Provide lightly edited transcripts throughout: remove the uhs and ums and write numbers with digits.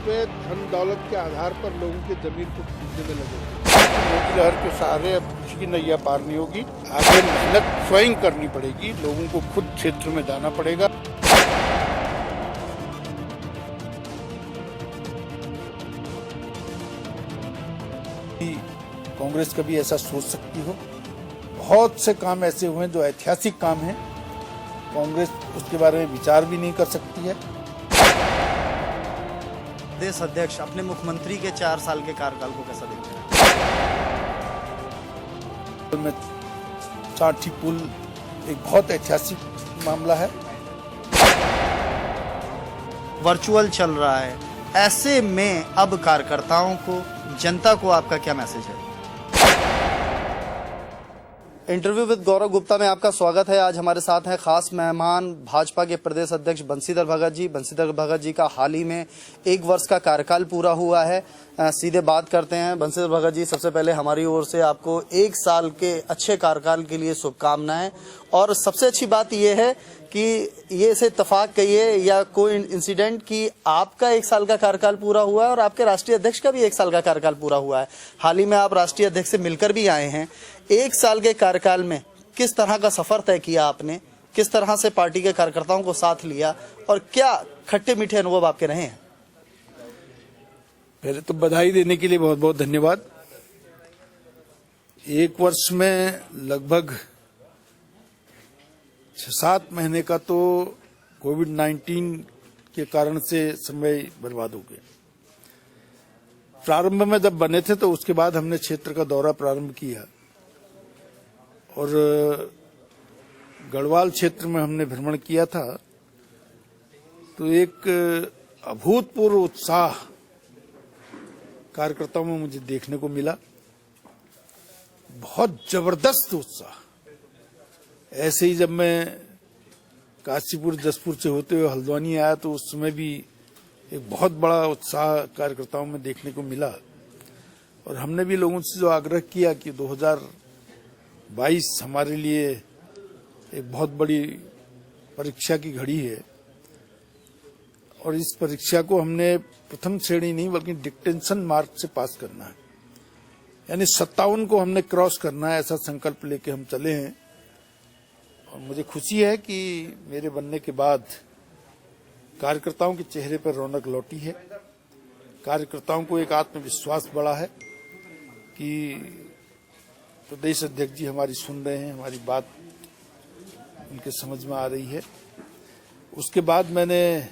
पे धन दौलत के आधार पर लोगों की जमीन को खरीदने में लगे। मोदी लहर के सहारे अब किसी की नैया पार नहीं होगी। आगे मेहनत स्वयं करनी पड़ेगी, लोगों को खुद क्षेत्र में जाना पड़ेगा। कांग्रेस कभी ऐसा सोच सकती हो? बहुत से काम ऐसे हुए हैं जो ऐतिहासिक काम हैं, कांग्रेस उसके बारे में विचार भी नहीं कर सकती है। प्रदेश अध्यक्ष अपने मुख्यमंत्री के 4 साल के कार्यकाल को कैसा देखते हैं? में साठी पुल एक बहुत ऐतिहासिक मामला है। वर्चुअल चल रहा है, ऐसे में अब कार्यकर्ताओं को, जनता को आपका क्या मैसेज है? इंटरव्यू विद गौरव गुप्ता में आपका स्वागत है। आज हमारे साथ हैं खास मेहमान भाजपा के प्रदेश अध्यक्ष बंशीधर भगत जी। बंशीधर भगत जी का हाल ही में 1 वर्ष का कार्यकाल पूरा हुआ है। सीधे बात करते हैं। बंशीधर भगत जी, सबसे पहले हमारी ओर से आपको 1 साल के अच्छे कार्यकाल के लिए शुभकामनाएं। और सबसे अच्छी बात यह है कि ये से इत्तेफाक कहिए या कोई इंसिडेंट कि आपका 1 साल का कार्यकाल पूरा हुआ है और आपके राष्ट्रीय अध्यक्ष का भी 1 साल का कार्यकाल पूरा हुआ है। हाल ही में आप राष्ट्रीय अध्यक्ष से मिलकर भी आए हैं। 1 साल के कार्यकाल में किस तरह का सफर तय किया आपने, किस तरह से पार्टी के कार्यकर्ताओं को साथ लिया और क्या खट्टे मीठे अनुभव आपके रहे हैं? पहले तो बधाई देने के लिए बहुत बहुत धन्यवाद। 1 वर्ष में लगभग 6-7 महीने का तो कोविड-19 के कारण से समय बर्बाद हो गया। प्रारंभ में जब बने थे तो उसके बाद हमने क्षेत्र का दौरा प्रारंभ किया और गढ़वाल क्षेत्र में हमने भ्रमण किया था, तो एक अभूतपूर्व उत्साह कार्यकर्ताओं में मुझे देखने को मिला। बहुत जबरदस्त उत्साह। ऐसे ही जब मैं काशीपुर जसपुर से होते हुए हल्द्वानी आया तो उस समय भी एक बहुत बड़ा उत्साह कार्यकर्ताओं में देखने को मिला। और हमने भी लोगों से जो आग्रह किया कि 2022 हमारे लिए एक बहुत बड़ी परीक्षा की घड़ी है और इस परीक्षा को हमने प्रथम श्रेणी नहीं बल्कि डिक्टेंशन मार्क से पास करना है, यानी 57 को हमने क्रॉस करना है, ऐसा संकल्प लेके हम चले हैं। और मुझे खुशी है कि मेरे बनने के बाद कार्यकर्ताओं के चेहरे पर रौनक लौटी है। कार्यकर्ताओं को एक आत्मविश्वास बढ़ा है कि प्रदेश अध्यक्ष जी हमारी सुन रहे हैं, हमारी बात उनके समझ में आ रही है। उसके बाद मैंने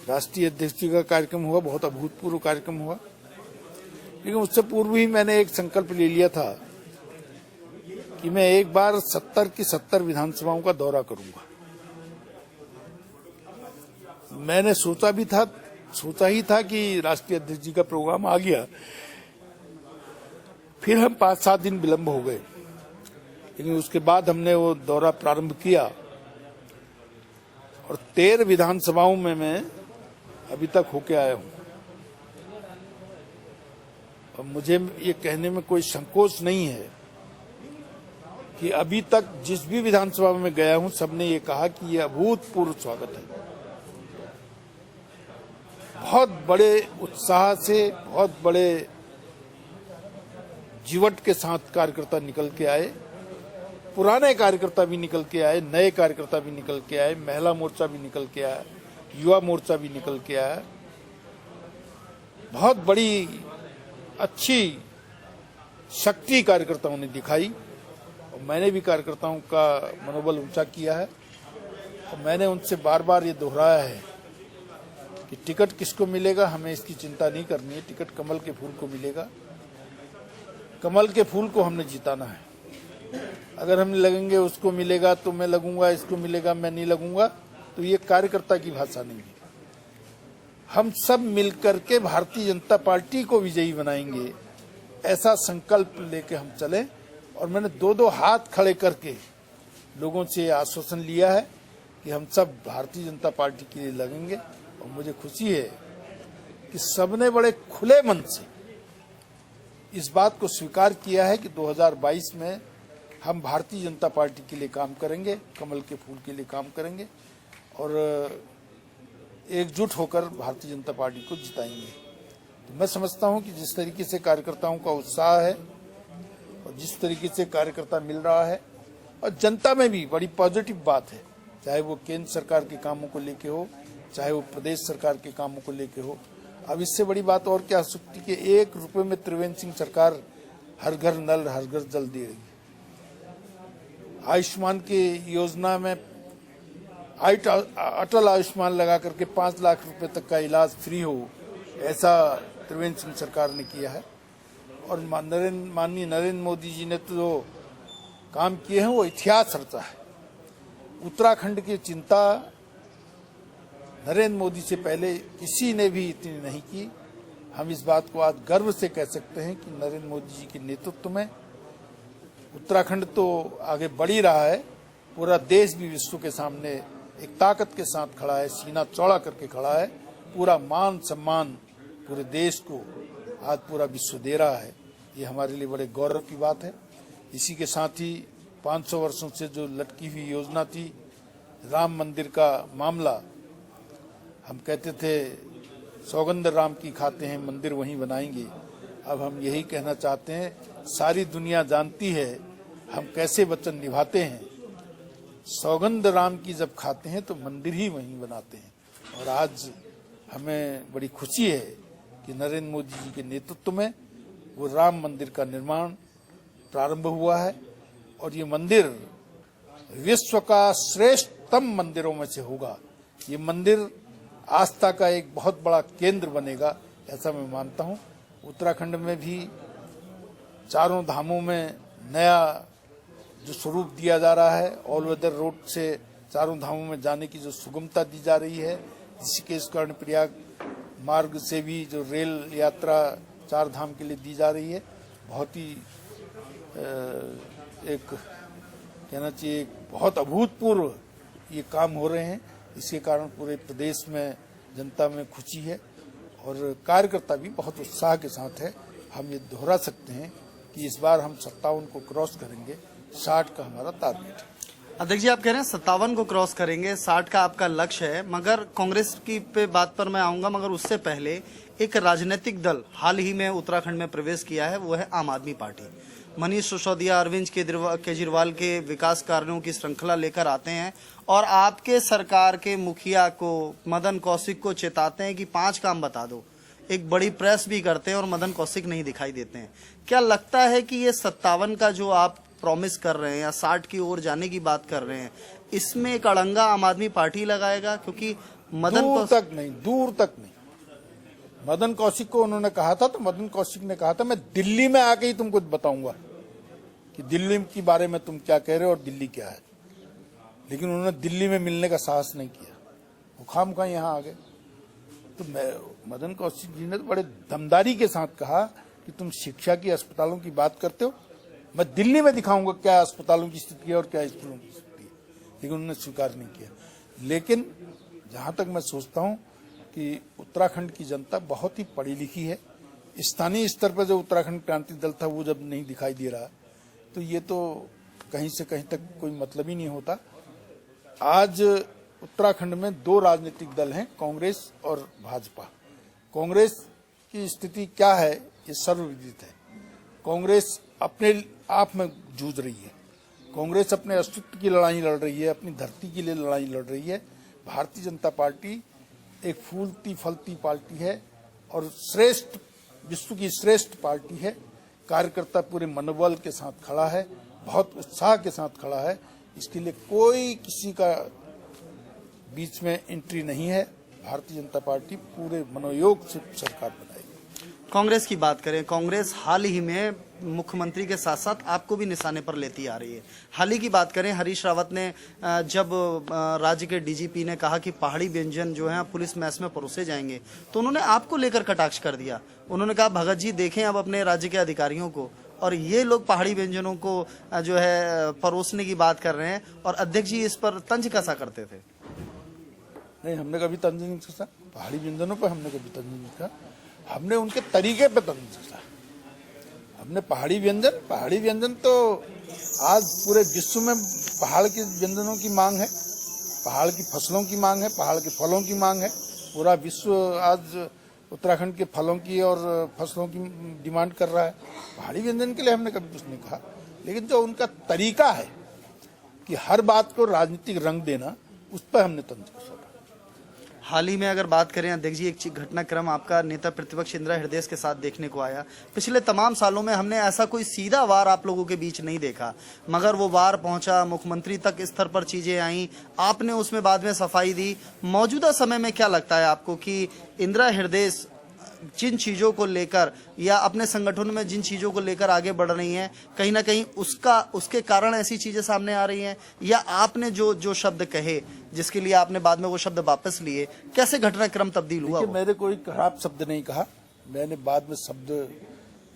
राष्ट्रीय अध्यक्ष जी का कार्यक्रम हुआ, बहुत अभूतपूर्व कार्यक्रम हुआ, लेकिन उससे पूर्व ही मैंने एक संकल्प ले लिया था कि मैं एक बार 70 की 70 विधानसभाओं का दौरा करूंगा। मैंने सोचा ही था कि राष्ट्रीय अध्यक्ष जी का प्रोग्राम आ गया, फिर हम 5-7 दिन विलंब हो गए, लेकिन उसके बाद हमने वो दौरा प्रारंभ किया और 13 विधानसभाओं में मैं अभी तक होके आया हूं। और मुझे ये कहने में कोई संकोच नहीं है कि अभी तक जिस भी विधानसभा में गया हूं सबने ये कहा कि ये अभूतपूर्व स्वागत है। बहुत बड़े उत्साह से, बहुत बड़े जीवट के साथ कार्यकर्ता निकल के आए। पुराने कार्यकर्ता भी निकल के आए, नए कार्यकर्ता भी निकल के आए, महिला मोर्चा भी निकल के आया, युवा मोर्चा भी निकल के आया। बहुत बड़ी अच्छी शक्ति कार्यकर्ताओं ने दिखाई और मैंने भी कार्यकर्ताओं का मनोबल ऊंचा किया है। और मैंने उनसे बार बार ये दोहराया है कि टिकट किसको मिलेगा हमें इसकी चिंता नहीं करनी है, टिकट कमल के फूल को मिलेगा। कमल के फूल को हमने जिताना है। अगर हम लगेंगे उसको मिलेगा तो मैं लगूंगा, इसको मिलेगा मैं नहीं लगूंगा, तो ये कार्यकर्ता की भाषा नहीं है। हम सब मिलकर के भारतीय जनता पार्टी को विजयी बनाएंगे, ऐसा संकल्प लेके हम चलें। और मैंने 2-2 हाथ खड़े करके लोगों से आश्वासन लिया है कि हम सब भारतीय जनता पार्टी के लिए लगेंगे। और मुझे खुशी है कि सबने बड़े खुले मन से इस बात को स्वीकार किया है कि 2022 में हम भारतीय जनता पार्टी के लिए काम करेंगे, कमल के फूल के लिए काम करेंगे। और एकजुट होकर भारतीय जनता पार्टी को जिताएंगे। तो मैं समझता हूं कि जिस तरीके से कार्यकर्ताओं का उत्साह है और जिस तरीके से कार्यकर्ता मिल रहा है और जनता में भी बड़ी पॉजिटिव बात है, चाहे वो केंद्र सरकार के कामों को लेके हो, चाहे वो प्रदेश सरकार के कामों को लेके हो। अब इससे बड़ी बात और क्या हो सकती कि 1 रुपये में त्रिवेंद्र सिंह सरकार हर घर नल हर घर जल दे रही है। आयुष्मान की योजना में अटल आयुष्मान लगा करके 5 लाख रुपए तक का इलाज फ्री हो, ऐसा त्रिवेंद्र सिंह सरकार ने किया है। और माननीय नरेंद्र मोदी जी ने तो जो काम किए हैं वो इतिहास रचा है। उत्तराखंड की चिंता नरेंद्र मोदी से पहले किसी ने भी इतनी नहीं की। हम इस बात को आज गर्व से कह सकते हैं कि नरेंद्र मोदी जी के नेतृत्व में उत्तराखंड तो आगे बढ़ ही रहा है, पूरा देश भी विश्व के सामने एक ताकत के साथ खड़ा है, सीना चौड़ा करके खड़ा है। पूरा मान सम्मान पूरे देश को आज पूरा विश्व दे रहा है। ये हमारे लिए बड़े गौरव की बात है। इसी के साथ ही 500 वर्षों से जो लटकी हुई योजना थी राम मंदिर का मामला, हम कहते थे सौगंध राम की खाते हैं मंदिर वहीं बनाएंगे। अब हम यही कहना चाहते हैं, सारी दुनिया जानती है हम कैसे वचन निभाते हैं। सौगंध राम की जब खाते हैं तो मंदिर ही वहीं बनाते हैं। और आज हमें बड़ी खुशी है कि नरेंद्र मोदी जी के नेतृत्व में वो राम मंदिर का निर्माण प्रारंभ हुआ है और ये मंदिर विश्व का श्रेष्ठतम मंदिरों में से होगा। ये मंदिर आस्था का एक बहुत बड़ा केंद्र बनेगा, ऐसा मैं मानता हूँ। उत्तराखंड में भी चारों धामों में नया जो स्वरूप दिया जा रहा है, ऑल वेदर रोड से चारों धामों में जाने की जो सुगमता दी जा रही है, जिसके के कारण प्रयाग मार्ग से भी जो रेल यात्रा 4 धाम के लिए दी जा रही है, बहुत ही एक कहना चाहिए बहुत अभूतपूर्व ये काम हो रहे हैं। इसके कारण पूरे प्रदेश में जनता में खुशी है और कार्यकर्ता भी बहुत उत्साह के साथ है। हम ये दोहरा सकते हैं कि इस बार हम 57 को क्रॉस करेंगे, 60 का हमारा टारगेट है। अध्यक्ष जी, आप कह रहे हैं 57 को क्रॉस करेंगे, 60 का आपका लक्ष्य है। मगर कांग्रेस की पे बात पर मैं आऊंगा, मगर उससे पहले एक राजनीतिक दल हाल ही में उत्तराखंड में प्रवेश किया है, वो है आम आदमी पार्टी। मनीष सिसोदिया अरविंद केजरीवाल के विकास कार्यों की श्रृंखला लेकर आते हैं और आपके सरकार के मुखिया को मदन कौशिक को चेताते हैं कि 5 काम बता दो। एक बड़ी प्रेस भी करते हैं और मदन कौशिक नहीं दिखाई देते हैं। क्या लगता है कि ये 57 का जो आप प्रॉमिस कर रहे हैं या 60 की ओर जाने की बात कर रहे हैं, इसमें एक अड़ंगा आम आदमी पार्टी लगाएगा? क्योंकि दूर तक नहीं। मदन कौशिक को उन्होंने कहा था, तो मदन कौशिक ने कहा था मैं दिल्ली में आके ही तुमको बताऊंगा कि दिल्ली के बारे में तुम क्या कह रहे हो और दिल्ली क्या है। लेकिन उन्होंने दिल्ली में मिलने का साहस नहीं किया, वो खामखा यहाँ आ गए। तो मदन कौशिक जी ने तो बड़े दमदारी के साथ कहा कि तुम शिक्षा की अस्पतालों की बात करते हो, मैं दिल्ली में दिखाऊंगा क्या अस्पतालों की स्थिति है और क्या स्कूलों की स्थिति है। लेकिन उन्होंने स्वीकार नहीं किया। लेकिन जहां तक मैं सोचता हूं कि उत्तराखंड की जनता बहुत ही पढ़ी लिखी है। स्थानीय स्तर पर जो उत्तराखंड क्रांति दल था वो जब नहीं दिखाई दे रहा, तो ये तो कहीं से कहीं तक कोई मतलब ही नहीं होता। आज उत्तराखंड में 2 राजनीतिक दल हैं, कांग्रेस और भाजपा। कांग्रेस की स्थिति क्या है ये सर्वविदित है। कांग्रेस अपने आप में जूझ रही है, कांग्रेस अपने अस्तित्व की लड़ाई लड़ रही है, अपनी धरती के लिए लड़ाई लड़ रही है। भारतीय जनता पार्टी एक फूलती फलती पार्टी है और श्रेष्ठ विश्व की श्रेष्ठ पार्टी है। कार्यकर्ता पूरे मनोबल के साथ खड़ा है, बहुत उत्साह के साथ खड़ा है। इसके लिए कोई किसी का बीच में एंट्री नहीं है। भारतीय जनता पार्टी पूरे मनोयोग से सरकार बनाएगी। कांग्रेस की बात करें, कांग्रेस हाल ही में मुख्यमंत्री के साथ साथ आपको भी निशाने पर लेती आ रही है। हाल ही की बात करें, हरीश रावत ने जब राज्य के डीजीपी ने कहा कि पहाड़ी व्यंजन जो है पुलिस मैस में परोसे जाएंगे, तो उन्होंने आपको लेकर कटाक्ष कर दिया। उन्होंने कहा भगत जी देखें अब अपने राज्य के अधिकारियों को, और ये लोग पहाड़ी व्यंजनों को जो है परोसने की बात कर रहे हैं। और अध्यक्ष जी इस पर तंज कसा करते थे? नहीं, हमने कभी तंज नहीं कसा। पहाड़ी व्यंजनों पर हमने कभी तंज नहीं कहा, हमने उनके तरीके पे तंज कसा। हमने पहाड़ी व्यंजन तो आज पूरे विश्व में पहाड़ के व्यंजनों की मांग है, पहाड़ की फसलों की मांग है, पहाड़ के फलों की मांग है। पूरा विश्व आज उत्तराखंड के फलों की और फसलों की डिमांड कर रहा है। पहाड़ी व्यंजन के लिए हमने कभी कुछ नहीं कहा, लेकिन जो उनका तरीका है कि हर बात को राजनीतिक रंग देना, उस पर हमने तंज कसा। हाल ही में अगर बात करें अध्यक्ष जी, एक घटनाक्रम आपका नेता प्रतिपक्ष इंदिरा हृदय के साथ देखने को आया। पिछले तमाम सालों में हमने ऐसा कोई सीधा वार आप लोगों के बीच नहीं देखा, मगर वो वार पहुंचा, मुख्यमंत्री तक स्तर पर चीजें आई, आपने उसमें बाद में सफाई दी। मौजूदा समय में क्या लगता है आपको कि इंदिरा हृदय जिन चीजों को लेकर या अपने संगठन में जिन चीजों को लेकर आगे बढ़ रही हैं, कहीं ना कहीं उसके कारण ऐसी चीजें सामने आ रही हैं, या आपने जो शब्द कहे जिसके लिए आपने बाद में वो शब्द वापस लिए, कैसे घटनाक्रम तब्दील हुआ? मैंने कोई खराब शब्द नहीं कहा, मैंने बाद में शब्द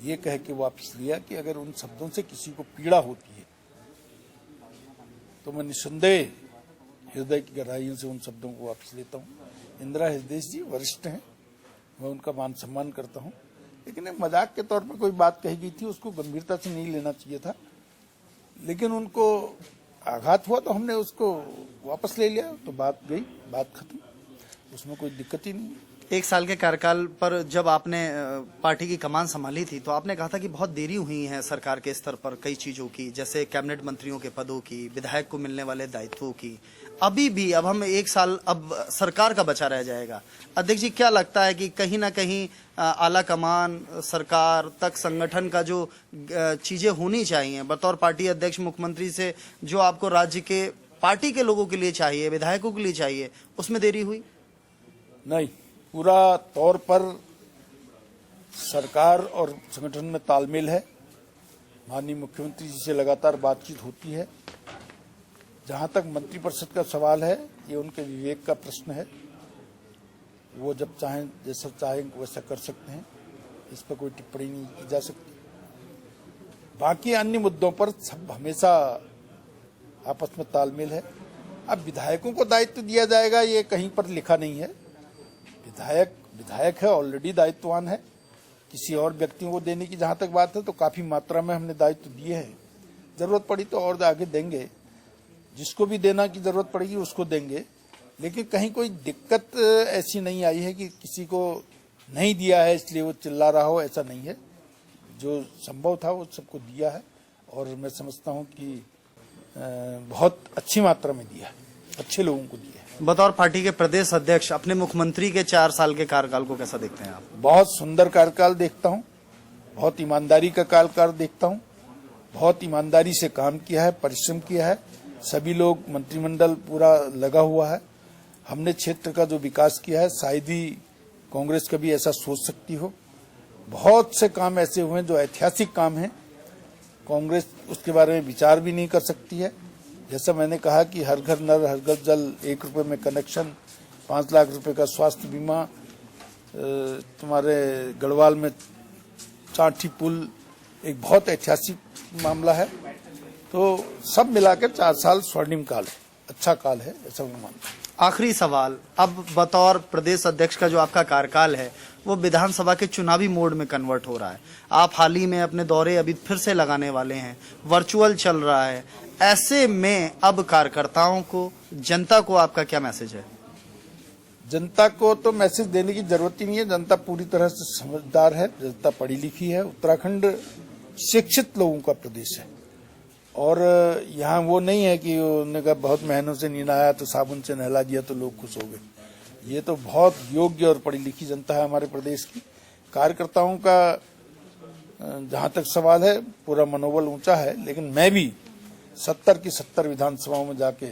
ये कह के वापस लिया कि अगर उन शब्दों से किसी को पीड़ा होती है तो मैं निसंदेह हृदय की गहराइयों से उन शब्दों को वापस लेता हूँ। इंदिरा हृदय जी वरिष्ठ हैं, मैं उनका मान सम्मान करता हूं, लेकिन एक मजाक के तौर पर कोई बात कही गई थी, उसको गंभीरता से नहीं लेना चाहिए था। लेकिन उनको आघात हुआ तो हमने उसको वापस ले लिया, तो बात गई, बात खत्म, उसमें कोई दिक्कत ही नहीं। एक साल के कार्यकाल पर जब आपने पार्टी की कमान संभाली थी तो आपने कहा था कि बहुत देरी हुई है सरकार के स्तर पर कई चीजों की, जैसे कैबिनेट मंत्रियों के पदों की, विधायक को मिलने वाले दायित्वों की। अभी भी अब हम एक साल अब सरकार का बचा रह जाएगा। अध्यक्ष जी, क्या लगता है कि कहीं ना कहीं आला कमान सरकार तक संगठन का जो चीजें होनी चाहिए बतौर पार्टी अध्यक्ष, मुख्यमंत्री से जो आपको राज्य के पार्टी के लोगों के लिए चाहिए, विधायकों के लिए चाहिए, उसमें देरी हुई? नहीं, पूरा तौर पर सरकार और संगठन में तालमेल है। माननीय मुख्यमंत्री जी से लगातार बातचीत होती है। जहां तक मंत्रिपरिषद का सवाल है, ये उनके विवेक का प्रश्न है, वो जब चाहें जैसा चाहें वैसा कर सकते हैं, इस पर कोई टिप्पणी नहीं की जा सकती। बाकी अन्य मुद्दों पर सब हमेशा आपस में तालमेल है। अब विधायकों को दायित्व दिया जाएगा, ये कहीं पर लिखा नहीं है। विधायक है, ऑलरेडी दायित्ववान है। किसी और व्यक्तियों को देने की जहां तक बात है तो काफी मात्रा में हमने दायित्व दिए हैं। जरूरत पड़ी तो और आगे देंगे, जिसको भी देना की जरूरत पड़ेगी उसको देंगे। लेकिन कहीं कोई दिक्कत ऐसी नहीं आई है कि किसी को नहीं दिया है इसलिए वो चिल्ला रहा हो, ऐसा नहीं है। जो संभव था वो सबको दिया है, और मैं समझता हूं कि बहुत अच्छी मात्रा में दिया है, अच्छे लोगों को दिया है। बतौर पार्टी के प्रदेश अध्यक्ष अपने मुख्यमंत्री के 4 साल के कार्यकाल को कैसा देखते हैं आप? बहुत सुंदर कार्यकाल देखता हूं, बहुत ईमानदारी का कार्यकाल देखता हूं। बहुत ईमानदारी से काम किया है, परिश्रम किया है। सभी लोग, मंत्रिमंडल पूरा लगा हुआ है। हमने क्षेत्र का जो विकास किया है, शायद ही कांग्रेस कभी ऐसा सोच सकती हो। बहुत से काम ऐसे हुए हैं जो ऐतिहासिक काम हैं, कांग्रेस उसके बारे में विचार भी नहीं कर सकती है। जैसा मैंने कहा कि हर घर नल हर घर जल, 1 रुपए में कनेक्शन, 5 लाख रुपए का स्वास्थ्य बीमा, तुम्हारे गढ़वाल में चांठी पुल, एक बहुत ऐतिहासिक मामला है। तो सब मिलाकर 4 साल स्वर्णिम काल है, अच्छा काल है, ऐसा मैं मानता हूं। आखिरी सवाल, अब बतौर प्रदेश अध्यक्ष का जो आपका कार्यकाल है वो विधानसभा के चुनावी मोड में कन्वर्ट हो रहा है। आप हाल ही में अपने दौरे अभी फिर से लगाने वाले हैं, वर्चुअल चल रहा है। ऐसे में अब कार्यकर्ताओं को, जनता को आपका क्या मैसेज है? जनता को तो मैसेज देने की जरूरत ही नहीं है। जनता पूरी तरह से समझदार है, जनता पढ़ी लिखी है। उत्तराखंड शिक्षित लोगों का प्रदेश है, और यहाँ वो नहीं है कि उन्होंने कहा बहुत महीनों से नींद आया तो साबुन से नहला दिया तो लोग खुश हो गए। ये तो बहुत योग्य और पढ़ी लिखी जनता है हमारे प्रदेश की। कार्यकर्ताओं का जहां तक सवाल है, पूरा मनोबल ऊंचा है, लेकिन मैं भी 70 की 70 विधानसभाओं में जाके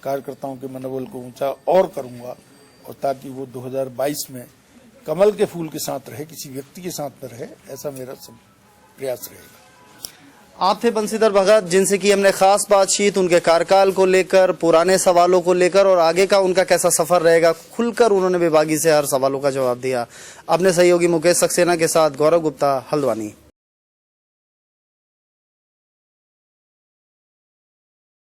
कार्यकर्ताओं के मनोबल को ऊंचा और करूंगा, और ताकि वो 2022 में कमल के फूल के साथ रहे, किसी व्यक्ति के साथ न रहे, ऐसा मेरा सब प्रयास रहेगा। आप थे बंसीधर भगत, जिनसे की हमने खास बातचीत उनके कार्यकाल को लेकर, पुराने सवालों को लेकर और आगे का उनका कैसा सफर रहेगा, खुलकर उन्होंने विभागी से हर सवालों का जवाब दिया। अपने सहयोगी मुकेश सक्सेना के साथ गौरव गुप्ता, हल्द्वानी।